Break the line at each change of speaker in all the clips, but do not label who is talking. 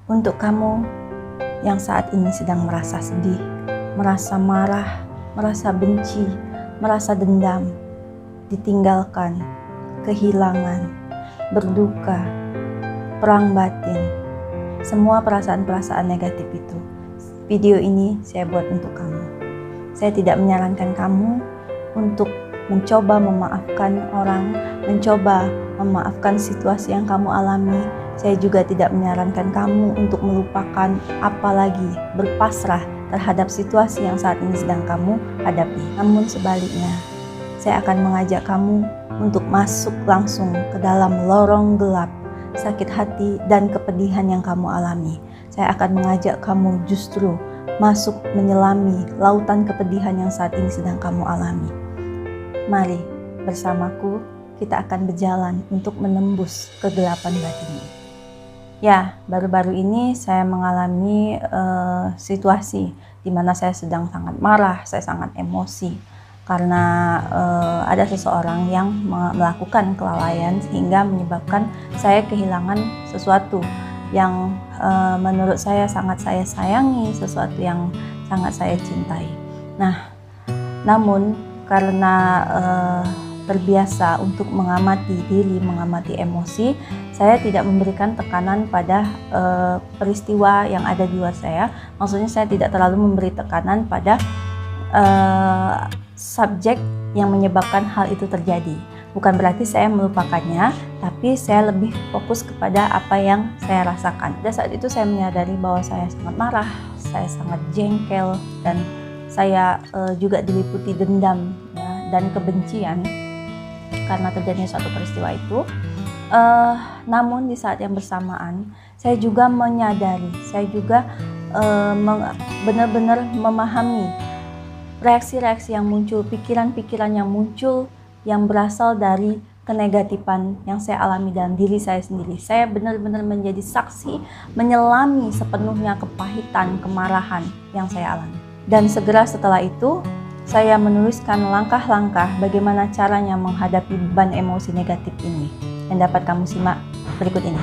Untuk kamu yang saat ini sedang merasa sedih, merasa marah, merasa benci, merasa dendam, ditinggalkan, kehilangan, berduka, perang batin, semua perasaan-perasaan negatif itu. Video ini saya buat untuk kamu. Saya tidak menyarankan kamu untuk mencoba memaafkan orang, mencoba memaafkan situasi yang kamu alami. Saya juga tidak menyarankan kamu untuk melupakan, apalagi berpasrah terhadap situasi yang saat ini sedang kamu hadapi. Namun sebaliknya, saya akan mengajak kamu untuk masuk langsung ke dalam lorong gelap, sakit hati dan kepedihan yang kamu alami. Saya akan mengajak kamu justru masuk menyelami lautan kepedihan yang saat ini sedang kamu alami. Mari bersamaku kita akan berjalan untuk menembus kegelapan batin ini. Ya, baru-baru ini saya mengalami situasi di mana saya sedang sangat marah, saya sangat emosi karena ada seseorang yang melakukan kelalaian sehingga menyebabkan saya kehilangan sesuatu yang menurut saya sangat saya sayangi, sesuatu yang sangat saya cintai. Nah, namun karena terbiasa untuk mengamati diri, mengamati emosi, saya tidak memberikan tekanan pada peristiwa yang ada di luar saya. Maksudnya saya tidak terlalu memberi tekanan pada subjek yang menyebabkan hal itu terjadi. Bukan berarti saya melupakannya, tapi saya lebih fokus kepada apa yang saya rasakan. Pada saat itu saya menyadari bahwa saya sangat marah, saya sangat jengkel, dan saya juga diliputi dendam ya, dan kebencian karena terjadinya suatu peristiwa itu. Namun di saat yang bersamaan saya juga menyadari, saya juga benar-benar memahami reaksi-reaksi yang muncul, pikiran-pikiran yang muncul yang berasal dari kenegatifan yang saya alami dalam diri saya sendiri. Saya benar-benar menjadi saksi, menyelami sepenuhnya kepahitan, kemarahan yang saya alami. Dan segera setelah itu saya menuliskan langkah-langkah bagaimana caranya menghadapi beban emosi negatif ini yang dapat kamu simak berikut ini.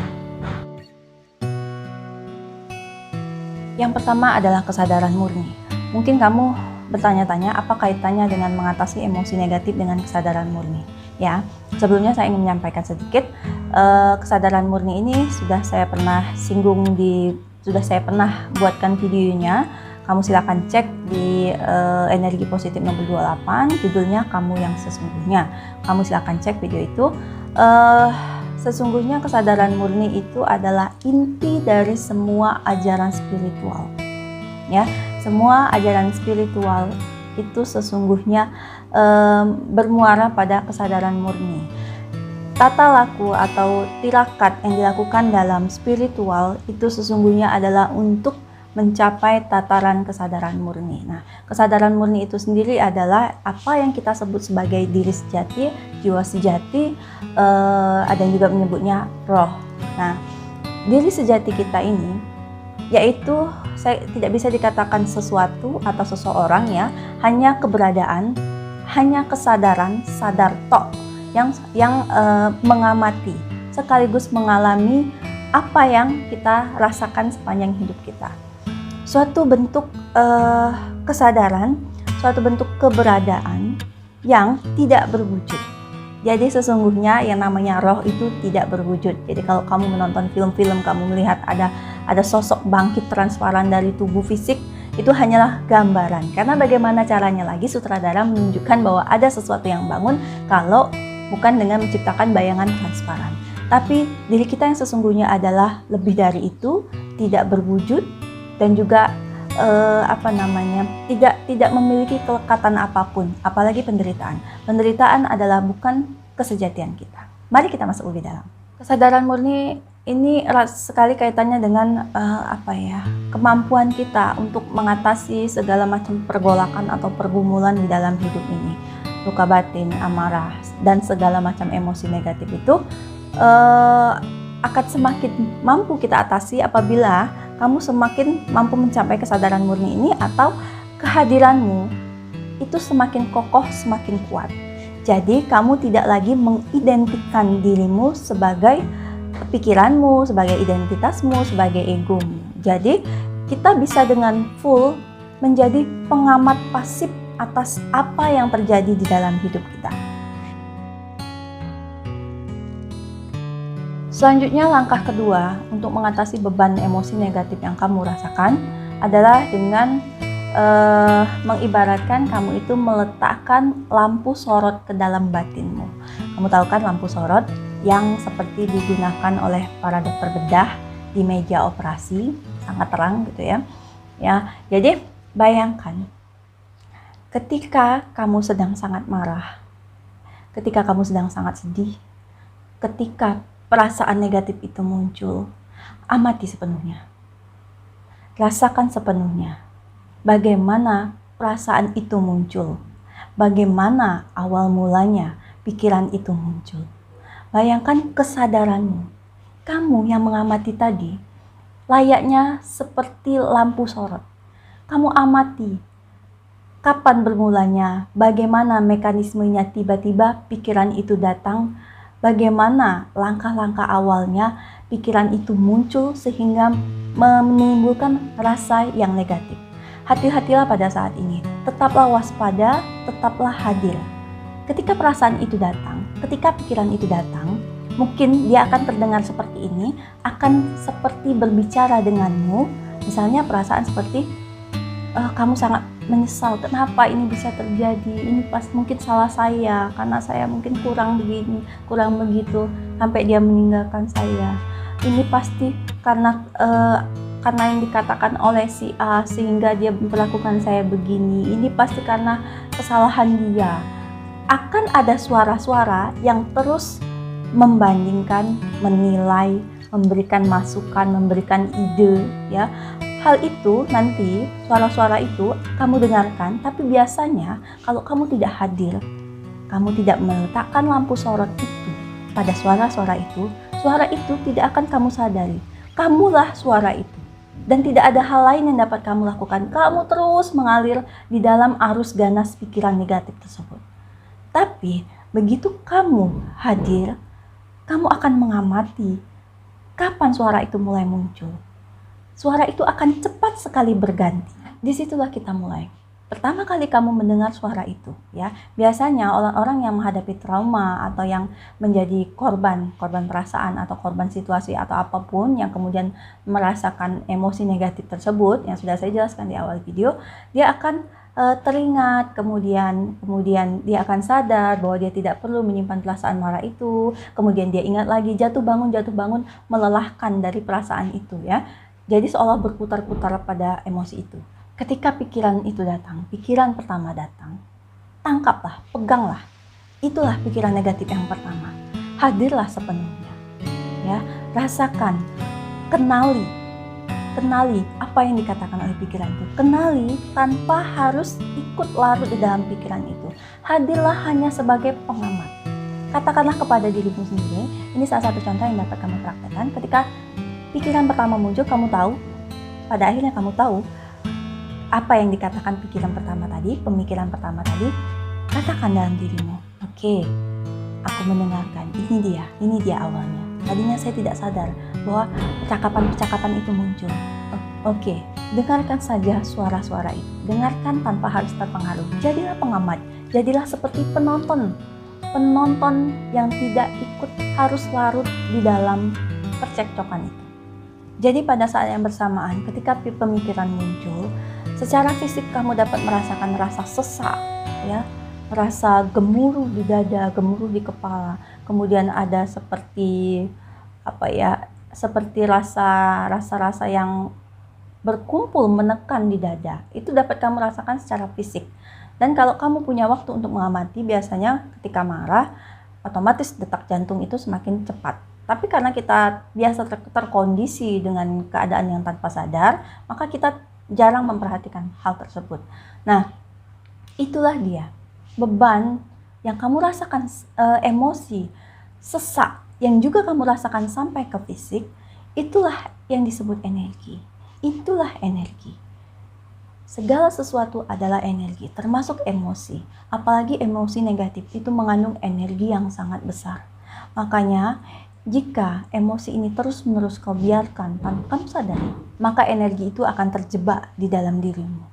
Yang pertama adalah kesadaran murni. Mungkin kamu bertanya-tanya apa kaitannya dengan mengatasi emosi negatif dengan kesadaran murni. Ya, sebelumnya saya ingin menyampaikan sedikit, kesadaran murni ini sudah saya pernah sudah saya pernah buatkan videonya. Kamu silakan cek di Energi Positif nomor 28, judulnya Kamu Yang Sesungguhnya. Kamu silakan cek video itu. Sesungguhnya kesadaran murni itu adalah inti dari semua ajaran spiritual. Ya, semua ajaran spiritual itu sesungguhnya bermuara pada kesadaran murni. Tata laku atau tirakat yang dilakukan dalam spiritual itu sesungguhnya adalah untuk mencapai tataran kesadaran murni. Nah, kesadaran murni itu sendiri adalah apa yang kita sebut sebagai diri sejati, jiwa sejati, ada yang juga menyebutnya roh. Nah, diri sejati kita ini yaitu saya tidak bisa dikatakan sesuatu atau seseorang ya, hanya keberadaan, hanya kesadaran, sadar tok yang mengamati sekaligus mengalami apa yang kita rasakan sepanjang hidup kita. Suatu bentuk kesadaran, suatu bentuk keberadaan yang tidak berwujud. Jadi sesungguhnya yang namanya roh itu tidak berwujud. Jadi kalau kamu menonton film-film, kamu melihat ada sosok bangkit transparan dari tubuh fisik, itu hanyalah gambaran. Karena bagaimana caranya lagi sutradara menunjukkan bahwa ada sesuatu yang bangun kalau bukan dengan menciptakan bayangan transparan. Tapi diri kita yang sesungguhnya adalah lebih dari itu, tidak berwujud, dan juga tidak memiliki kelekatan apapun, apalagi penderitaan. Penderitaan adalah bukan kesejatian kita. Mari kita masuk lebih dalam. Kesadaran murni ini erat sekali kaitannya dengan kemampuan kita untuk mengatasi segala macam pergolakan atau pergumulan di dalam hidup ini. Luka batin, amarah, dan segala macam emosi negatif itu akan semakin mampu kita atasi apabila kamu semakin mampu mencapai kesadaran murni ini, atau kehadiranmu itu semakin kokoh, semakin kuat. Jadi kamu tidak lagi mengidentikan dirimu sebagai pikiranmu, sebagai identitasmu, sebagai egomu. Jadi kita bisa dengan full menjadi pengamat pasif atas apa yang terjadi di dalam hidup kita. Selanjutnya, langkah kedua untuk mengatasi beban emosi negatif yang kamu rasakan adalah dengan mengibaratkan kamu itu meletakkan lampu sorot ke dalam batinmu. Kamu tahu kan lampu sorot yang seperti digunakan oleh para dokter bedah di meja operasi, sangat terang gitu ya. Jadi bayangkan ketika kamu sedang sangat marah, ketika kamu sedang sangat sedih, ketika perasaan negatif itu muncul, amati sepenuhnya. Rasakan sepenuhnya bagaimana perasaan itu muncul, bagaimana awal mulanya pikiran itu muncul. Bayangkan kesadaranmu. Kamu yang mengamati tadi layaknya seperti lampu sorot. Kamu amati kapan bermulanya, bagaimana mekanismenya tiba-tiba pikiran itu datang, bagaimana langkah-langkah awalnya pikiran itu muncul sehingga menimbulkan rasa yang negatif. Hati-hatilah pada saat ini, tetaplah waspada, tetaplah hadir. Ketika perasaan itu datang, ketika pikiran itu datang, mungkin dia akan terdengar seperti ini, akan seperti berbicara denganmu. Misalnya perasaan seperti, kamu sangat menyesal, kenapa ini bisa terjadi, ini pas mungkin salah saya, karena saya mungkin kurang begini, kurang begitu, sampai dia meninggalkan saya. Ini pasti karena yang dikatakan oleh si A sehingga dia memperlakukan saya begini. Ini pasti karena kesalahan dia. Akan ada suara-suara yang terus membandingkan, menilai, memberikan masukan, memberikan ide, ya. Hal itu nanti, suara-suara itu kamu dengarkan, tapi biasanya kalau kamu tidak hadir, kamu tidak meletakkan lampu sorot itu pada suara-suara itu tidak akan kamu sadari. Kamulah suara itu. Dan tidak ada hal lain yang dapat kamu lakukan. Kamu terus mengalir di dalam arus ganas pikiran negatif tersebut. Tapi begitu kamu hadir, kamu akan mengamati kapan suara itu mulai muncul. Suara itu akan cepat sekali berganti. Disitulah kita mulai. Pertama kali kamu mendengar suara itu, ya, biasanya orang-orang yang menghadapi trauma atau yang menjadi korban perasaan atau korban situasi atau apapun yang kemudian merasakan emosi negatif tersebut yang sudah saya jelaskan di awal video, dia akan teringat, kemudian dia akan sadar bahwa dia tidak perlu menyimpan perasaan marah itu, kemudian dia ingat lagi, jatuh bangun melelahkan dari perasaan itu, ya. Jadi seolah berputar-putar pada emosi itu. Ketika pikiran itu datang, pikiran pertama datang, tangkaplah, peganglah. Itulah pikiran negatif yang pertama. Hadirlah sepenuhnya. Ya, rasakan, kenali apa yang dikatakan oleh pikiran itu. Kenali tanpa harus ikut larut di dalam pikiran itu. Hadirlah hanya sebagai pengamat. Katakanlah kepada dirimu sendiri, ini salah satu contoh yang dapat kamu praktekkan. Ketika pikiran pertama muncul, kamu tahu, pada akhirnya kamu tahu apa yang dikatakan pikiran pertama tadi, pemikiran pertama tadi, katakan dalam dirimu, oke, aku mendengarkan, ini dia awalnya. Tadinya saya tidak sadar bahwa percakapan itu muncul. Oke, dengarkan saja suara-suara itu, dengarkan tanpa harus terpengaruh. Jadilah pengamat, jadilah seperti penonton yang tidak ikut harus larut di dalam percekcokan itu. Jadi pada saat yang bersamaan, ketika pemikiran muncul, secara fisik kamu dapat merasakan rasa sesak, ya, rasa gemuruh di dada, gemuruh di kepala, kemudian ada seperti seperti rasa yang berkumpul menekan di dada. Itu dapat kamu rasakan secara fisik. Dan kalau kamu punya waktu untuk mengamati, biasanya ketika marah, otomatis detak jantung itu semakin cepat. Tapi karena kita biasa terkondisi dengan keadaan yang tanpa sadar, maka kita jarang memperhatikan hal tersebut. Nah, itulah dia beban yang kamu rasakan, emosi, sesak yang juga kamu rasakan sampai ke fisik. Itulah yang disebut energi. Itulah energi. Segala sesuatu adalah energi, termasuk emosi. Apalagi emosi negatif itu mengandung energi yang sangat besar. Makanya Jika emosi ini terus-menerus kau biarkan tanpa kamu sadari, maka energi itu akan terjebak di dalam dirimu.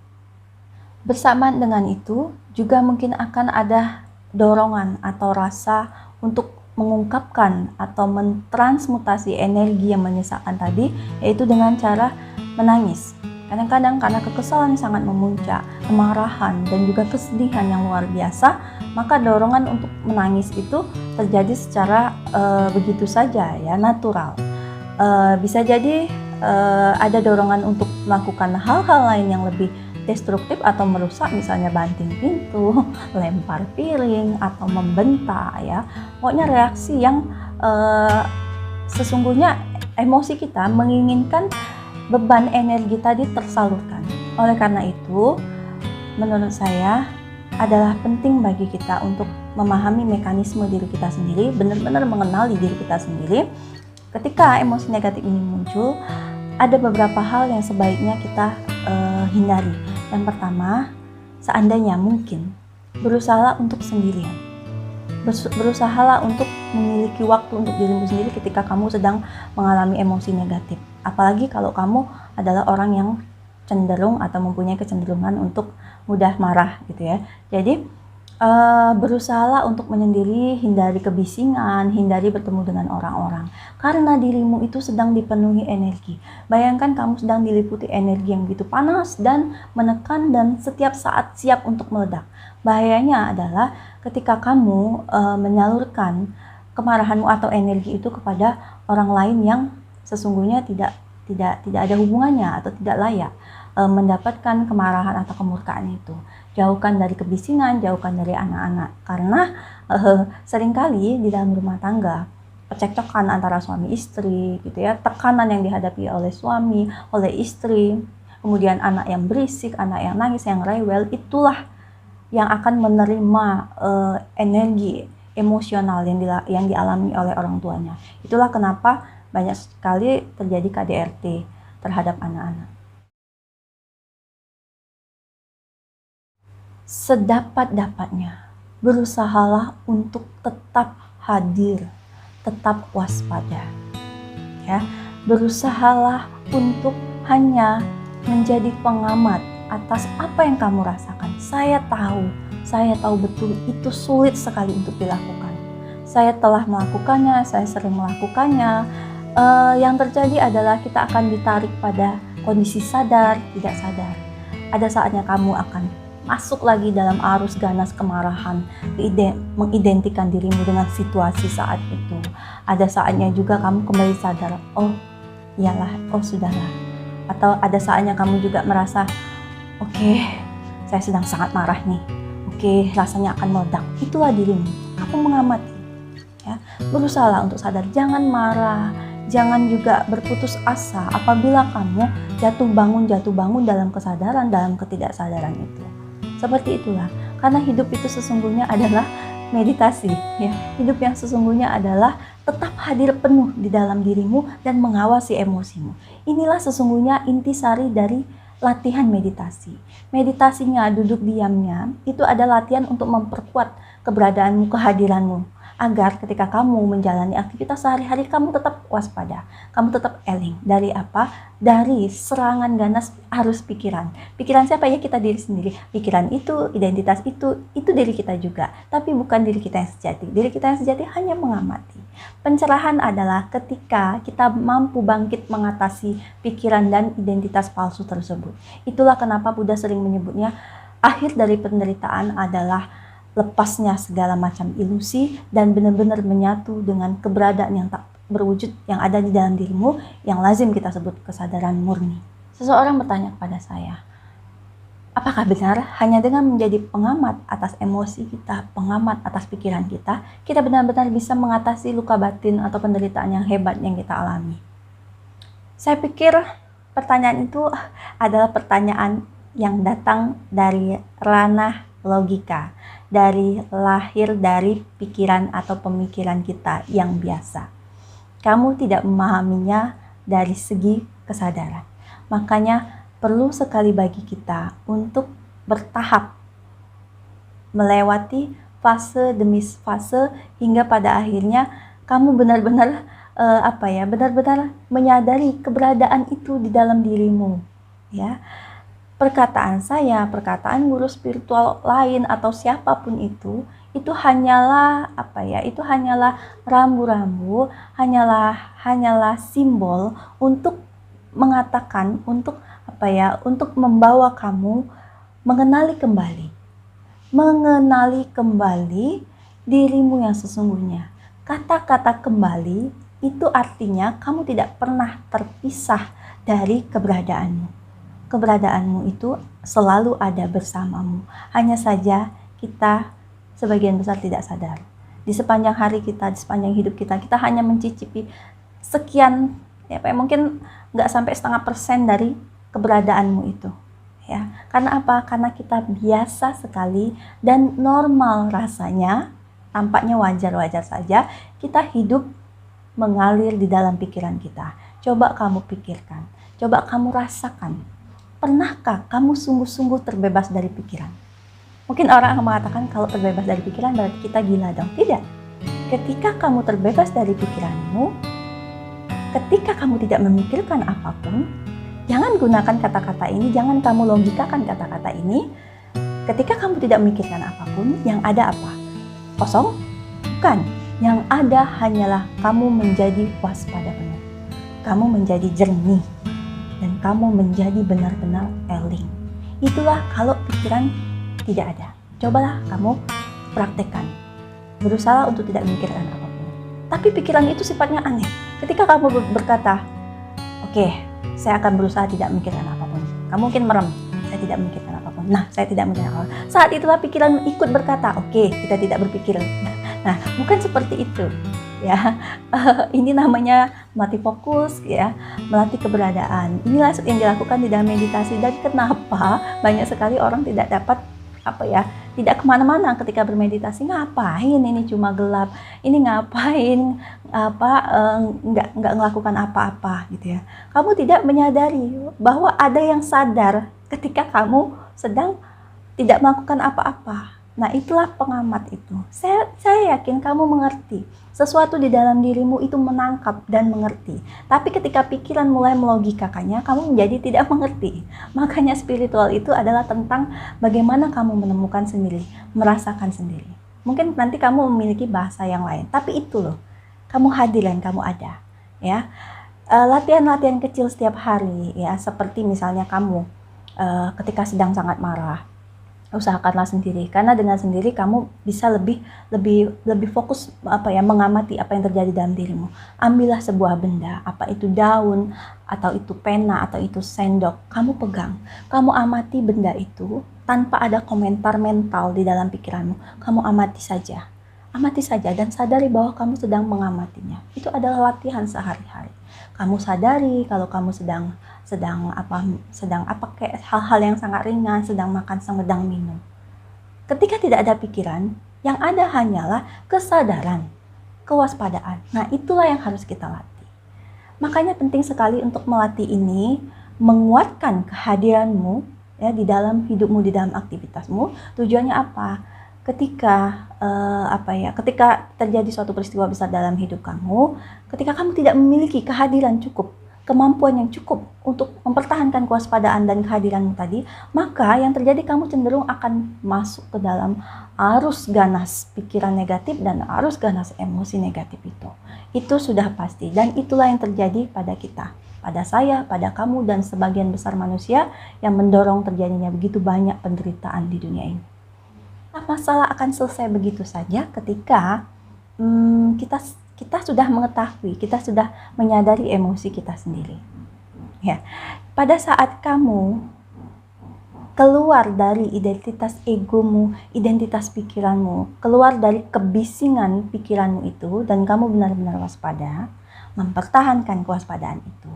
Bersamaan dengan itu, juga mungkin akan ada dorongan atau rasa untuk mengungkapkan atau mentransmutasi energi yang menyesalkan tadi, yaitu dengan cara menangis. Kadang-kadang karena kekesalan sangat memuncak, kemarahan, dan juga kesedihan yang luar biasa, maka dorongan untuk menangis itu terjadi secara begitu saja, ya, natural. Bisa jadi ada dorongan untuk melakukan hal-hal lain yang lebih destruktif atau merusak, misalnya banting pintu, lempar piring, atau membentak, ya. Pokoknya reaksi yang sesungguhnya emosi kita menginginkan beban energi tadi tersalurkan. Oleh karena itu, menurut saya adalah penting bagi kita untuk memahami mekanisme diri kita sendiri, benar-benar mengenali diri kita sendiri. Ketika emosi negatif ini muncul, ada beberapa hal yang sebaiknya kita hindari. Yang pertama, seandainya mungkin, berusahalah untuk sendirian. Berusahalah untuk memiliki waktu untuk dirimu sendiri ketika kamu sedang mengalami emosi negatif. Apalagi kalau kamu adalah orang yang cenderung atau mempunyai kecenderungan untuk mudah marah gitu ya. Jadi berusahalah untuk menyendiri, hindari kebisingan, hindari bertemu dengan orang-orang. Karena dirimu itu sedang dipenuhi energi. Bayangkan kamu sedang diliputi energi yang begitu panas dan menekan dan setiap saat siap untuk meledak. Bahayanya adalah ketika kamu menyalurkan kemarahanmu atau energi itu kepada orang lain yang sesungguhnya tidak ada hubungannya atau tidak layak mendapatkan kemarahan atau kemurkaan itu. Jauhkan dari kebisingan, jauhkan dari anak-anak. Karena seringkali di dalam rumah tangga percekcokan antara suami istri gitu ya, tekanan yang dihadapi oleh suami, oleh istri, kemudian anak yang berisik, anak yang nangis, yang rewel, itulah yang akan menerima energi emosional yang dialami oleh orang tuanya. Itulah kenapa banyak sekali terjadi KDRT terhadap anak-anak. Sedapat-dapatnya, berusahalah untuk tetap hadir, tetap waspada. Ya, berusahalah untuk hanya menjadi pengamat atas apa yang kamu rasakan. Saya tahu betul itu sulit sekali untuk dilakukan. Saya telah melakukannya, saya sering melakukannya. Yang terjadi adalah kita akan ditarik pada kondisi sadar, tidak sadar. Ada saatnya kamu akan masuk lagi dalam arus ganas kemarahan, mengidentikan dirimu dengan situasi saat itu. Ada saatnya juga kamu kembali sadar, oh iyalah, oh sudahlah. Atau ada saatnya kamu juga merasa, oke, saya sedang sangat marah nih. Oke, rasanya akan meledak. Itulah dirimu. Kamu mengamati. Ya, berusahalah untuk sadar, jangan marah. Jangan juga berputus asa apabila kamu jatuh bangun dalam kesadaran, dalam ketidaksadaran itu. Seperti itulah, karena hidup itu sesungguhnya adalah meditasi. Ya. Hidup yang sesungguhnya adalah tetap hadir penuh di dalam dirimu dan mengawasi emosimu. Inilah sesungguhnya intisari dari latihan meditasi. Meditasinya, duduk diamnya, itu ada latihan untuk memperkuat keberadaanmu, kehadiranmu. Agar ketika kamu menjalani aktivitas sehari-hari, kamu tetap waspada, kamu tetap eling. Dari apa? Dari serangan ganas arus pikiran. Pikiran siapa? Ya kita diri sendiri. Pikiran itu, identitas itu diri kita juga. Tapi bukan diri kita yang sejati. Diri kita yang sejati hanya mengamati. Pencerahan adalah ketika kita mampu bangkit mengatasi pikiran dan identitas palsu tersebut. Itulah kenapa Buddha sering menyebutnya akhir dari penderitaan adalah lepasnya segala macam ilusi dan benar-benar menyatu dengan keberadaan yang tak berwujud yang ada di dalam dirimu, yang lazim kita sebut kesadaran murni. Seseorang bertanya kepada saya, apakah benar hanya dengan menjadi pengamat atas emosi kita, pengamat atas pikiran kita, kita benar-benar bisa mengatasi luka batin atau penderitaan yang hebat yang kita alami? Saya pikir pertanyaan itu adalah pertanyaan yang datang dari ranah logika, lahir dari pikiran atau pemikiran kita yang biasa. Kamu tidak memahaminya dari segi kesadaran. Makanya perlu sekali bagi kita untuk bertahap melewati fase demi fase hingga pada akhirnya kamu benar-benar benar-benar menyadari keberadaan itu di dalam dirimu, ya. Perkataan saya, perkataan guru spiritual lain atau siapapun itu hanyalah itu hanyalah rambu-rambu, hanyalah simbol untuk mengatakan, untuk membawa kamu mengenali kembali dirimu yang sesungguhnya. Kata-kata kembali itu artinya kamu tidak pernah terpisah dari keberadaanmu. Keberadaanmu itu selalu ada bersamamu. Hanya saja kita sebagian besar tidak sadar. Di sepanjang hari kita, di sepanjang hidup kita, kita hanya mencicipi sekian, mungkin nggak sampai 0,5% dari keberadaanmu itu. Ya, karena apa? Karena kita biasa sekali dan normal rasanya, tampaknya wajar-wajar saja kita hidup mengalir di dalam pikiran kita. Coba kamu pikirkan, coba kamu rasakan. Pernahkah kamu sungguh-sungguh terbebas dari pikiran? Mungkin orang akan mengatakan kalau terbebas dari pikiran berarti kita gila dong. Tidak. Ketika kamu terbebas dari pikiranmu, ketika kamu tidak memikirkan apapun, jangan gunakan kata-kata ini, jangan kamu logikakan kata-kata ini. Ketika kamu tidak memikirkan apapun, yang ada apa? Kosong? Bukan. Yang ada hanyalah kamu menjadi waspada penuh. Kamu menjadi jernih. Dan kamu menjadi benar-benar eling. Itulah kalau pikiran tidak ada. Cobalah kamu praktekkan. Berusaha untuk tidak memikirkan apapun. Tapi pikiran itu sifatnya aneh. Ketika kamu berkata, oke, saya akan berusaha tidak memikirkan apapun. Kamu mungkin merem, saya tidak memikirkan apapun. Nah, saya tidak memikirkan apapun. Saat itulah pikiran ikut berkata, oke, kita tidak berpikir. Nah, bukan seperti itu. Ya, ini namanya melatih fokus, ya, melatih keberadaan. Inilah yang dilakukan di dalam meditasi. Dan kenapa banyak sekali orang tidak dapat tidak kemana-mana ketika bermeditasi. Ngapain ini cuma gelap, ini ngapain nggak melakukan apa-apa gitu ya. Kamu tidak menyadari bahwa ada yang sadar ketika kamu sedang tidak melakukan apa-apa. Nah, itulah pengamat itu. Saya yakin kamu mengerti. Sesuatu di dalam dirimu itu menangkap dan mengerti. Tapi ketika pikiran mulai melogikakannya, kamu menjadi tidak mengerti. Makanya spiritual itu adalah tentang bagaimana kamu menemukan sendiri, merasakan sendiri. Mungkin nanti kamu memiliki bahasa yang lain, tapi itu loh. Kamu hadir dan kamu ada. Ya, latihan-latihan kecil setiap hari, ya, seperti misalnya kamu ketika sedang sangat marah. Usahakanlah sendiri, karena dengan sendiri kamu bisa lebih fokus mengamati apa yang terjadi dalam dirimu. Ambillah sebuah benda, apa itu daun atau itu pena atau itu sendok, kamu pegang, kamu amati benda itu tanpa ada komentar mental di dalam pikiranmu. Kamu amati saja dan sadari bahwa kamu sedang mengamatinya. Itu adalah latihan sehari-hari. Kamu sadari kalau kamu sedang kayak hal-hal yang sangat ringan, sedang makan, sedang minum. Ketika tidak ada pikiran, yang ada hanyalah kesadaran, kewaspadaan. Nah, itulah yang harus kita latih. Makanya penting sekali untuk melatih ini, menguatkan kehadiranmu ya di dalam hidupmu, di dalam aktivitasmu. Tujuannya apa? Ketika ketika terjadi suatu peristiwa besar dalam hidup kamu, ketika kamu tidak memiliki kehadiran cukup, kemampuan yang cukup untuk mempertahankan kewaspadaan dan kehadiranmu tadi, maka yang terjadi kamu cenderung akan masuk ke dalam arus ganas pikiran negatif dan arus ganas emosi negatif itu. Itu sudah pasti, dan itulah yang terjadi pada kita, pada saya, pada kamu, dan sebagian besar manusia yang mendorong terjadinya begitu banyak penderitaan di dunia ini. Nah, masalah akan selesai begitu saja ketika kita sudah mengetahui, kita sudah menyadari emosi kita sendiri. Ya, pada saat kamu keluar dari identitas egomu, identitas pikiranmu, keluar dari kebisingan pikiranmu itu, dan kamu benar-benar waspada, mempertahankan kewaspadaan itu,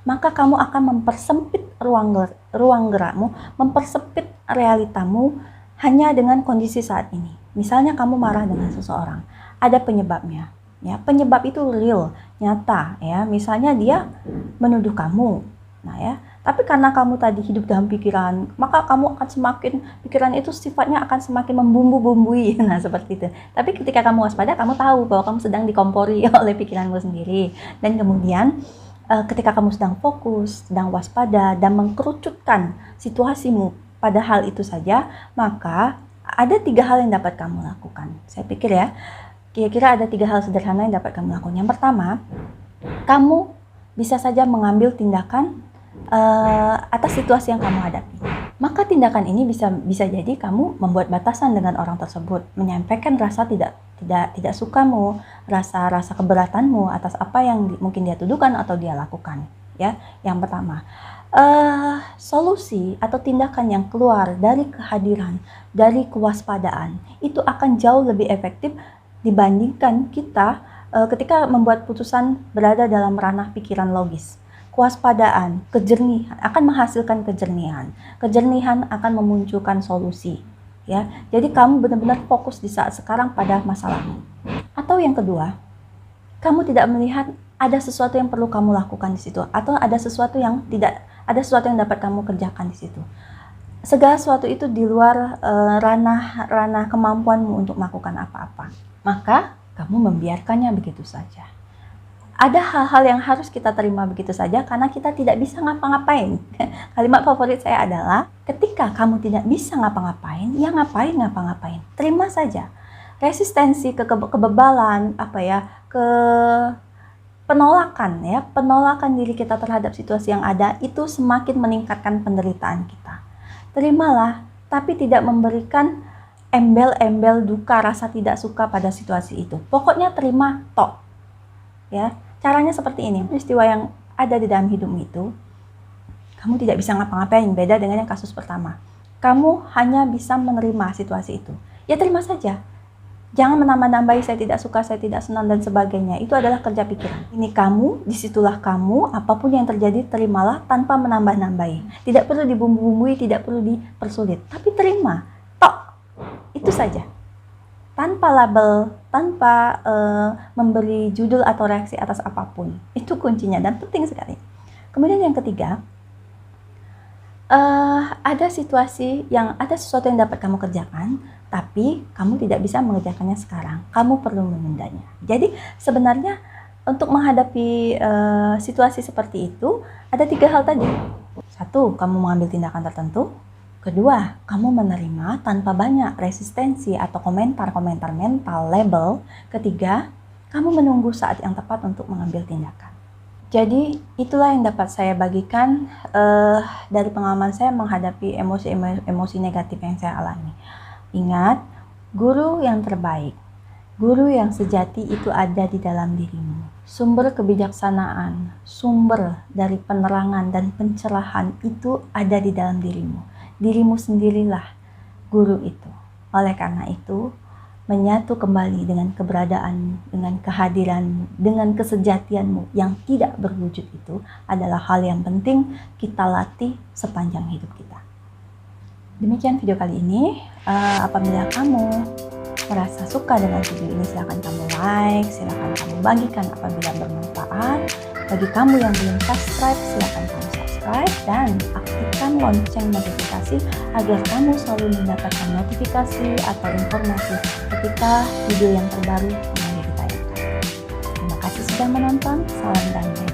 maka kamu akan mempersempit ruang gerakmu, mempersempit realitamu hanya dengan kondisi saat ini. Misalnya kamu marah dengan seseorang, ada penyebabnya. Ya, penyebab itu real, nyata, ya. Misalnya dia menuduh kamu. Nah, ya, Tapi karena kamu tadi hidup dalam pikiran, maka kamu akan semakin, pikiran itu sifatnya akan semakin membumbu-bumbui. Nah, seperti itu. Tapi ketika kamu waspada, kamu tahu bahwa kamu sedang dikompori oleh pikiranmu sendiri. Dan kemudian ketika kamu sedang fokus, sedang waspada, dan mengkerucutkan situasimu pada hal itu saja, maka ada 3 hal yang dapat kamu lakukan. Saya pikir ya, kira-kira ada 3 hal sederhana yang dapat kamu lakukan. Yang pertama, kamu bisa saja mengambil tindakan atas situasi yang kamu hadapi. Maka tindakan ini bisa jadi kamu membuat batasan dengan orang tersebut, menyampaikan rasa tidak sukamu, rasa keberatanmu atas apa yang mungkin dia tuduhkan atau dia lakukan. Ya, yang pertama, solusi atau tindakan yang keluar dari kehadiran, dari kewaspadaan itu akan jauh lebih efektif dibandingkan kita ketika membuat putusan berada dalam ranah pikiran logis. Kewaspadaan, kejernihan akan menghasilkan kejernihan. Kejernihan akan memunculkan solusi. Ya, jadi kamu benar-benar fokus di saat sekarang pada masalahmu. Atau yang kedua, kamu tidak melihat ada sesuatu yang perlu kamu lakukan di situ, atau ada sesuatu yang dapat kamu kerjakan di situ. Segala sesuatu itu di luar ranah kemampuanmu untuk melakukan apa-apa. Maka kamu membiarkannya begitu saja. Ada hal-hal yang harus kita terima begitu saja karena kita tidak bisa ngapa-ngapain. Kalimat favorit saya adalah, ketika kamu tidak bisa ngapa-ngapain, ya ngapain ngapa-ngapain. Terima saja. Resistensi, kebebalan, penolakan diri kita terhadap situasi yang ada itu semakin meningkatkan penderitaan kita. Terimalah, tapi tidak memberikan embel-embel duka, rasa tidak suka pada situasi itu. Pokoknya terima tok. Ya. Caranya seperti ini, peristiwa yang ada di dalam hidupmu itu, kamu tidak bisa ngapa-ngapain, beda dengan yang kasus pertama. Kamu hanya bisa menerima situasi itu. Ya terima saja. Jangan menambah-nambahi saya tidak suka, saya tidak senang, dan sebagainya. Itu adalah kerja pikiran. Ini kamu, disitulah kamu, apapun yang terjadi, terimalah tanpa menambah-nambahi. Tidak perlu dibumbu-bumbui, tidak perlu dipersulit. Tapi terima, tok, itu saja. Tanpa label, tanpa memberi judul atau reaksi atas apapun. Itu kuncinya dan penting sekali. Kemudian yang ketiga, ada sesuatu yang dapat kamu kerjakan, tapi kamu tidak bisa mengerjakannya sekarang. Kamu perlu menundanya. Jadi sebenarnya untuk menghadapi situasi seperti itu, ada 3 hal tadi. 1, kamu mengambil tindakan tertentu. Kedua, kamu menerima tanpa banyak resistensi atau komentar-komentar mental, label. Ketiga, kamu menunggu saat yang tepat untuk mengambil tindakan. Jadi, itulah yang dapat saya bagikan dari pengalaman saya menghadapi emosi negatif yang saya alami. Ingat, guru yang terbaik, guru yang sejati itu ada di dalam dirimu. Sumber kebijaksanaan, sumber dari penerangan dan pencerahan itu ada di dalam dirimu. Dirimu sendirilah guru itu. Oleh karena itu, menyatu kembali dengan keberadaan, dengan kehadiran, dengan kesejatianmu yang tidak berwujud itu adalah hal yang penting kita latih sepanjang hidup kita. Demikian video kali ini. Apabila kamu merasa suka dengan video ini, silakan kamu like, silakan kamu bagikan apabila bermanfaat. Bagi kamu yang belum subscribe, silakan kamu subscribe dan aktifkan lonceng notifikasi agar kamu selalu mendapatkan notifikasi atau informasi ketika video yang terbaru kembali ditayangkan. Terima kasih sudah menonton. Salam damai.